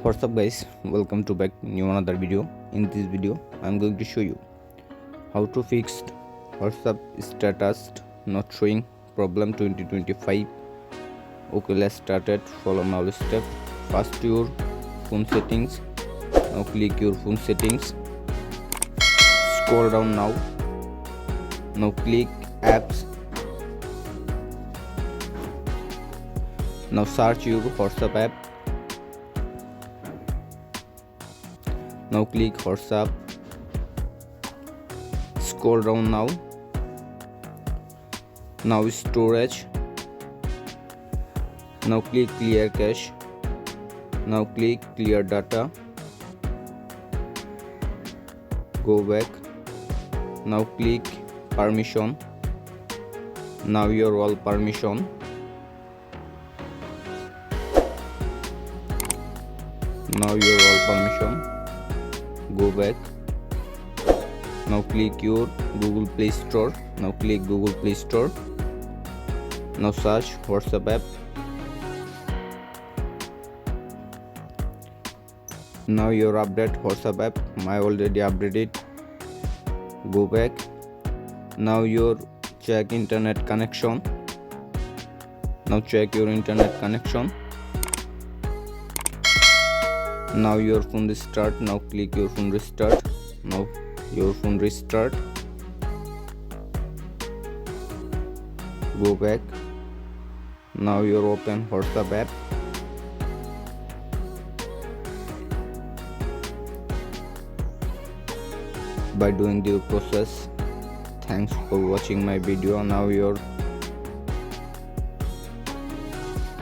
What's up guys, welcome to back new another video. In this video I'm going to show you how to fix WhatsApp status not showing problem 2025. Okay, let's start it. Follow my step. First your phone settings. Now click your phone settings, scroll down. Now click apps. Now search your WhatsApp app. Now click WhatsApp, scroll down. Now storage. Now click clear cache. Now click clear data, go back. Now click permission. Now your all permission. Now your all permission, go back. Now click your Google Play Store. Now click Google Play Store. Now search WhatsApp app. Now your update WhatsApp app. I already updated. Go back. Now your check internet connection. Now check your internet connection. Now your phone restart. Now click your phone restart. Now your phone restart, go back. Now your open WhatsApp app. By doing the process. Thanks for watching my video. Now your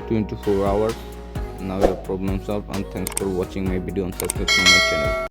24 hours. Now your problem solved, and thanks for watching my video and subscribe to my channel.